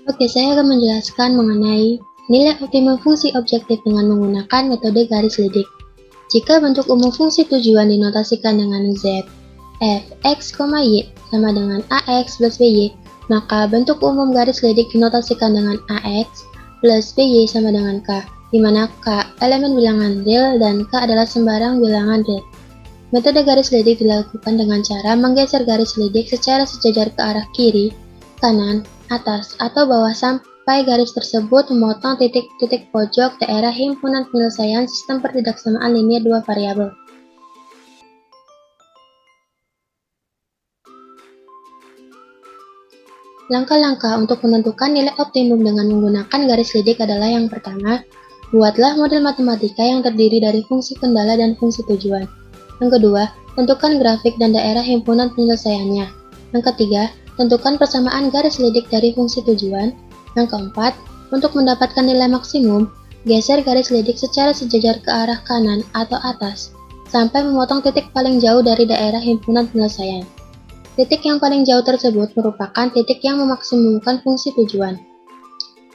Oke, saya akan menjelaskan mengenai nilai optimum fungsi objektif dengan menggunakan metode garis lidik. Jika bentuk umum fungsi tujuan dinotasikan dengan Z, f, x, y sama dengan ax plus by, maka bentuk umum garis lidik dinotasikan dengan ax plus by sama dengan k, di mana k elemen bilangan real dan k adalah sembarang bilangan real. Metode garis lidik dilakukan dengan cara menggeser garis lidik secara sejajar ke arah kiri, kanan, atas, atau bawah sampai garis tersebut memotong titik-titik pojok daerah himpunan penyelesaian sistem pertidaksamaan linier dua variabel. Langkah-langkah untuk menentukan nilai optimum dengan menggunakan garis lidik adalah yang pertama, buatlah model matematika yang terdiri dari fungsi kendala dan fungsi tujuan. Yang kedua, tentukan grafik dan daerah himpunan penyelesaiannya. Yang ketiga, tentukan persamaan garis lidik dari fungsi tujuan. Yang keempat, untuk mendapatkan nilai maksimum, geser garis lidik secara sejajar ke arah kanan atau atas, sampai memotong titik paling jauh dari daerah himpunan penyelesaian. Titik yang paling jauh tersebut merupakan titik yang memaksimumkan fungsi tujuan.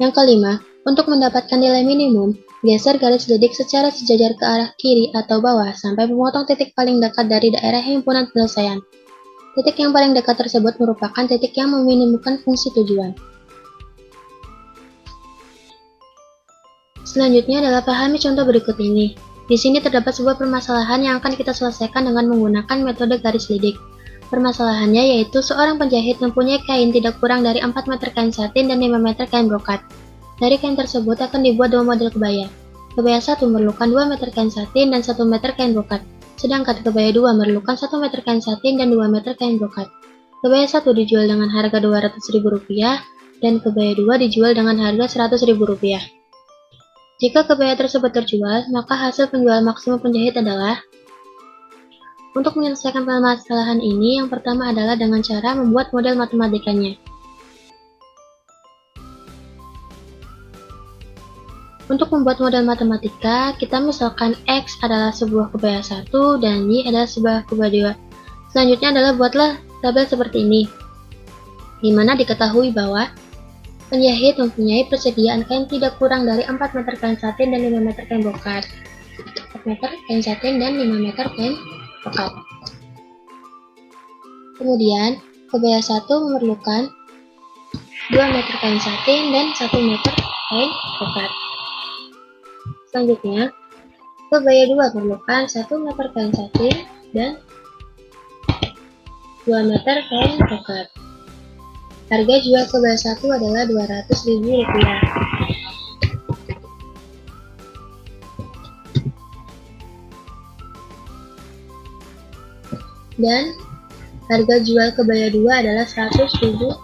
Yang kelima, untuk mendapatkan nilai minimum, geser garis lidik secara sejajar ke arah kiri atau bawah sampai memotong titik paling dekat dari daerah himpunan penyelesaian. Titik yang paling dekat tersebut merupakan titik yang meminimumkan fungsi tujuan. Selanjutnya adalah pahami contoh berikut ini. Di sini terdapat sebuah permasalahan yang akan kita selesaikan dengan menggunakan metode garis lidik. Permasalahannya yaitu seorang penjahit mempunyai kain tidak kurang dari 4 meter kain satin dan 5 meter kain brokat. Dari kain tersebut akan dibuat dua model kebaya. Kebaya 1 memerlukan 2 meter kain satin dan 1 meter kain brokat, sedangkan kebaya 2 memerlukan 1 meter kain satin dan 2 meter kain brokat. Kebaya 1 dijual dengan harga Rp200.000 dan kebaya 2 dijual dengan harga Rp100.000. Jika kebaya tersebut terjual, maka hasil penjualan maksimum penjahit adalah. Untuk menyelesaikan permasalahan ini, yang pertama adalah dengan cara membuat model matematikanya. Untuk membuat model matematika, kita misalkan X adalah sebuah kebaya 1 dan Y adalah sebuah kebaya 2. Selanjutnya adalah buatlah tabel seperti ini, di mana diketahui bahwa penjahit mempunyai persediaan kain tidak kurang dari 4 meter kain satin dan 5 meter kain brokat. 4 meter kain satin dan 5 meter kain brokat. Kemudian, kebaya 1 memerlukan 2 meter kain satin dan 1 meter kain brokat. Selanjutnya, kebaya 2 memerlukan 1 meter kain satin dan 2 meter kain brokat. Harga jual kebaya 1 adalah Rp200.000. Dan harga jual kebaya 2 adalah Rp100.000.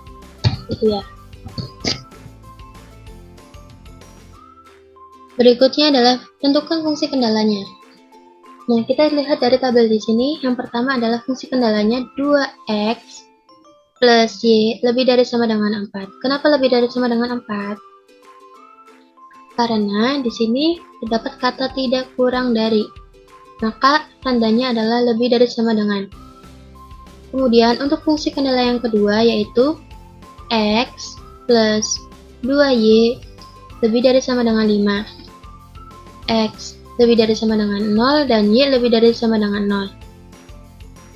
Berikutnya adalah tentukan fungsi kendalanya. Nah, kita lihat dari tabel di sini. Yang pertama adalah fungsi kendalanya 2x plus y lebih dari sama dengan 4. Kenapa lebih dari sama dengan 4? Karena di sini terdapat kata tidak kurang dari. Maka tandanya adalah lebih dari sama dengan. Kemudian untuk fungsi kendala yang kedua yaitu x plus 2y lebih dari sama dengan 5. X lebih dari sama dengan 0 dan y lebih dari sama dengan 0.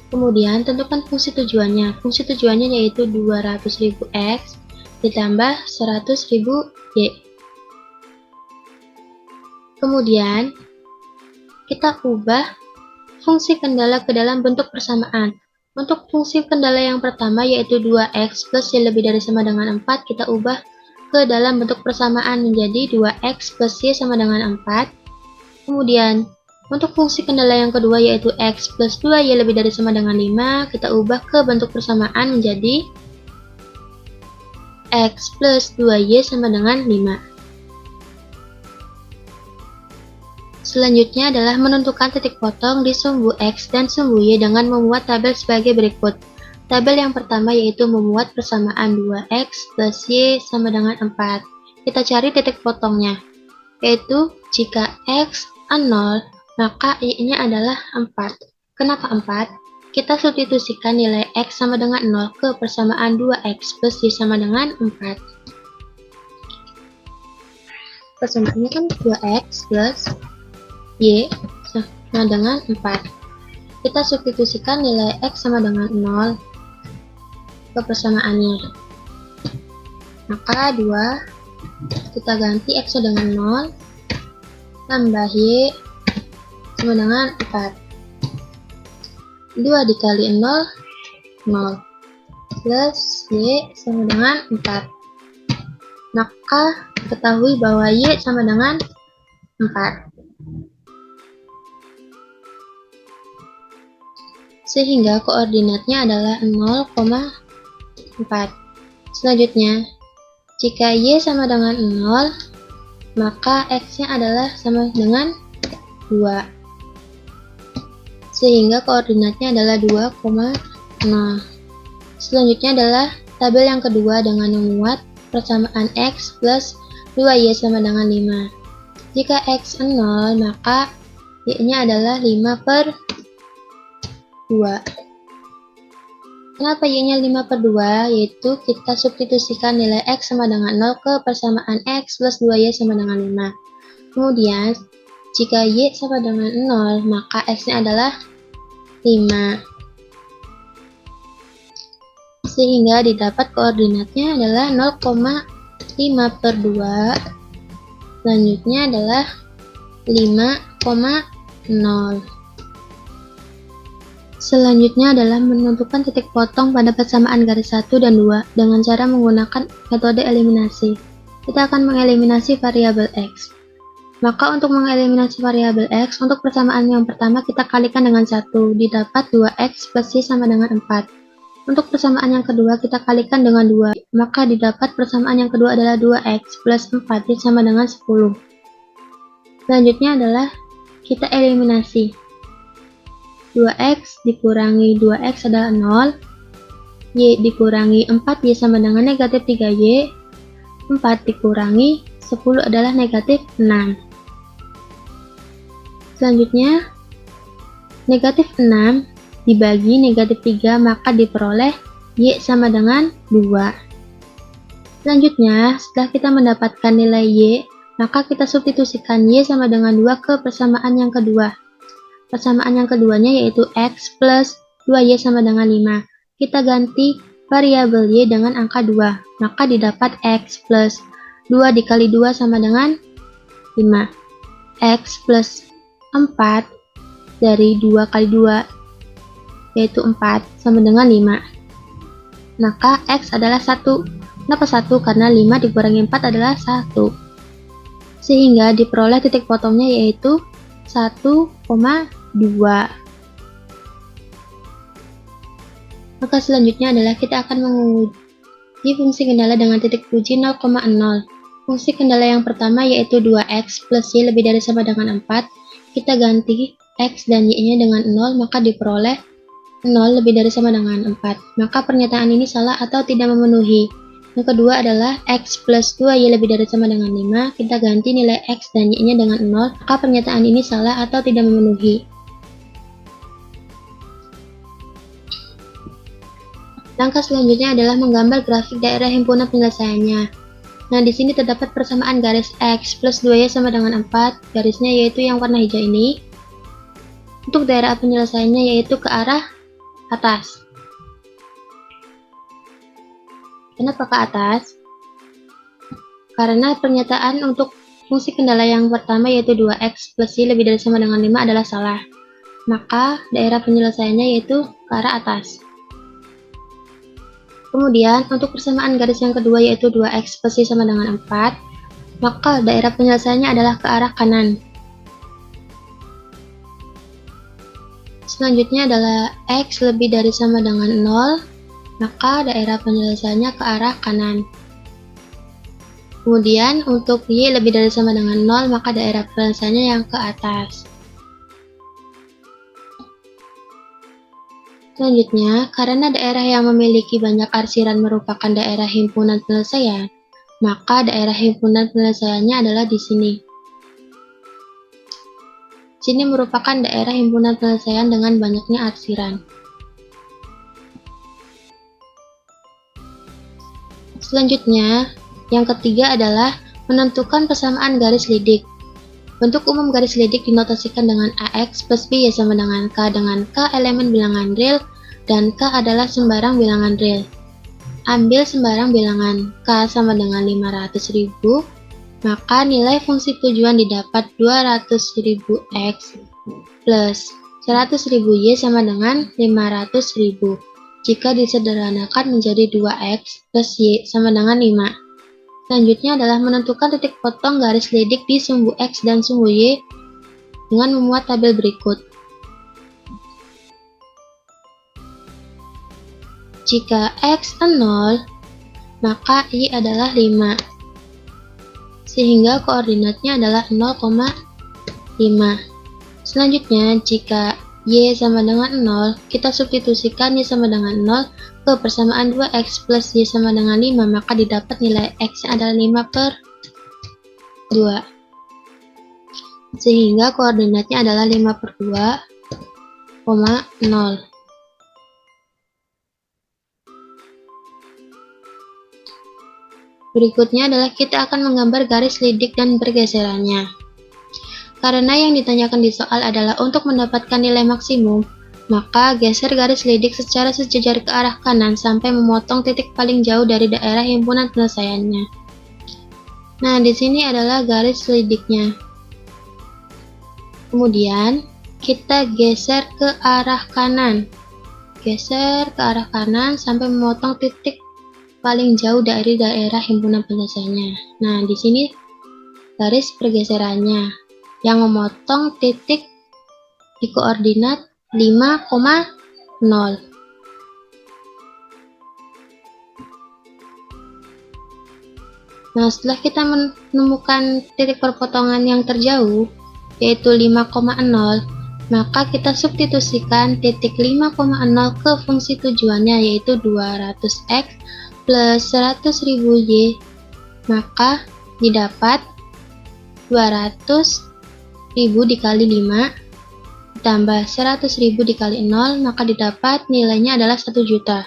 Kemudian tentukan fungsi tujuannya. Fungsi tujuannya yaitu 200.000 x ditambah 100.000 y. Kemudian kita ubah fungsi kendala ke dalam bentuk persamaan. Untuk fungsi kendala yang pertama yaitu 2x plus y lebih dari sama dengan 4, kita ubah ke dalam bentuk persamaan menjadi 2x plus y sama dengan 4. Kemudian untuk fungsi kendala yang kedua yaitu x plus 2y lebih dari sama dengan 5, kita ubah ke bentuk persamaan menjadi x plus 2y sama dengan 5. Selanjutnya adalah menentukan titik potong di sumbu X dan sumbu Y dengan membuat tabel sebagai berikut. Tabel yang pertama yaitu membuat persamaan 2X plus Y sama dengan 4. Kita cari titik potongnya, yaitu jika X 0, maka Y-nya adalah 4. Kenapa 4? Kita substitusikan nilai X sama dengan 0 ke persamaan 2X plus Y sama dengan 4. Persamaannya kan 2x plus y sama dengan 4. Kita substitusikan nilai x sama dengan 0 ke persamaannya. Maka 2 kita ganti x dengan 0 tambah y sama dengan 4. 2 dikali 0, 0. Plus y sama dengan 4. Maka ketahui bahwa y sama dengan 4. Sehingga koordinatnya adalah 0,4. Selanjutnya, jika y sama dengan 0, maka x-nya adalah sama dengan 2. Sehingga koordinatnya adalah 2,0. Selanjutnya adalah tabel yang kedua dengan memuat persamaan x plus 2y sama dengan 5. Jika x 0, maka y-nya adalah 5 per 2. Kenapa y-nya 5 per 2? Yaitu kita substitusikan nilai x sama dengan 0 ke persamaan x plus 2y sama dengan 5. Kemudian, jika y sama dengan 0, maka x-nya adalah 5. Sehingga didapat koordinatnya adalah 0,5 per 2. Selanjutnya adalah 5,0. Selanjutnya adalah menentukan titik potong pada persamaan garis 1 dan 2 dengan cara menggunakan metode eliminasi. Kita akan mengeliminasi variabel x. Maka untuk mengeliminasi variabel x, untuk persamaan yang pertama kita kalikan dengan 1, didapat 2x plus y sama dengan 4. Untuk persamaan yang kedua kita kalikan dengan 2, maka didapat persamaan yang kedua adalah 2x plus 4 y sama dengan 10. Selanjutnya adalah kita eliminasi. 2x dikurangi 2x adalah 0, y dikurangi 4y sama dengan negatif 3y, 4 dikurangi 10 adalah negatif 6. Selanjutnya, negatif 6 dibagi negatif 3, maka diperoleh y sama dengan 2. Selanjutnya, setelah kita mendapatkan nilai y, maka kita substitusikan y sama dengan 2 ke persamaan yang kedua. Persamaan yang keduanya yaitu x plus 2y sama dengan 5. Kita ganti variabel y dengan angka 2, maka didapat x plus 2 dikali 2 sama dengan 5. X plus 4 dari 2 kali 2 yaitu 4 sama dengan 5. Maka x adalah 1. Kenapa 1? Karena 5 dikurangi 4 adalah 1. Sehingga diperoleh titik potongnya yaitu 1,2. Maka selanjutnya adalah kita akan menguji fungsi kendala dengan titik uji 0,0. Fungsi kendala yang pertama yaitu 2x plus y lebih dari sama dengan 4. Kita ganti x dan y-nya dengan 0, maka diperoleh 0 lebih dari sama dengan 4. Maka pernyataan ini salah atau tidak memenuhi. Yang kedua adalah x plus 2y lebih dari sama dengan 5. Kita ganti nilai x dan y-nya dengan 0, maka pernyataan ini salah atau tidak memenuhi. Langkah selanjutnya adalah menggambar grafik daerah himpunan penyelesaiannya. Nah, di sini terdapat persamaan garis x plus 2y sama dengan 4, garisnya yaitu yang warna hijau ini. Untuk daerah penyelesaiannya yaitu ke arah atas. Kenapa ke atas? Karena pernyataan untuk fungsi kendala yang pertama yaitu 2x plus y lebih dari sama dengan 5 adalah salah. Maka daerah penyelesaiannya yaitu ke arah atas. Kemudian, untuk persamaan garis yang kedua yaitu 2x plus y sama dengan 4, maka daerah penyelesaiannya adalah ke arah kanan. Selanjutnya adalah x lebih dari sama dengan 0, maka daerah penyelesaiannya ke arah kanan. Kemudian, untuk y lebih dari sama dengan 0, maka daerah penyelesaiannya yang ke atas. Selanjutnya, karena daerah yang memiliki banyak arsiran merupakan daerah himpunan penyelesaian, maka daerah himpunan penyelesaiannya adalah di sini. Sini merupakan daerah himpunan penyelesaian dengan banyaknya arsiran. Selanjutnya, yang ketiga adalah Menentukan persamaan garis lidik. Bentuk umum garis lidik dinotasikan dengan AX plus B sama dengan K, dengan K elemen bilangan real dan K adalah sembarang bilangan real. Ambil sembarang bilangan K sama dengan 500.000, maka nilai fungsi tujuan didapat 200.000 X plus 100.000 Y sama dengan 500.000. Jika disederhanakan menjadi 2X plus Y sama dengan 5. Selanjutnya adalah menentukan titik potong garis lidik di sumbu X dan sumbu Y dengan memuat tabel berikut. Jika X 0, maka Y adalah 5, sehingga koordinatnya adalah 0,5. Selanjutnya, jika Y sama dengan 0, kita substitusikan Y sama dengan 0 ke persamaan 2X plus Y sama dengan 5, maka didapat nilai X yang adalah 5/2. Sehingga koordinatnya adalah 5/2,0. Berikutnya adalah kita akan menggambar garis lidik dan pergeserannya. Karena yang ditanyakan di soal adalah untuk mendapatkan nilai maksimum, maka geser garis lidik secara sejajar ke arah kanan sampai memotong titik paling jauh dari daerah himpunan penyelesaiannya. Nah, di sini adalah garis lidiknya. Kemudian, kita geser ke arah kanan. Geser ke arah kanan sampai memotong titik paling jauh dari daerah himpunan penyelesaiannya. Nah, di sini garis pergeserannya yang memotong titik di koordinat 5,0. Nah, setelah kita menemukan titik perpotongan yang terjauh, yaitu 5,0, maka kita substitusikan titik 5,0 ke fungsi tujuannya, yaitu 200X plus 100.000 Y, maka didapat 200.000 dikali 5 ditambah 100.000 dikali 0, maka didapat nilainya adalah 1 juta.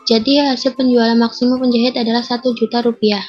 Jadi hasil penjualan maksimum penjahit adalah 1 juta rupiah.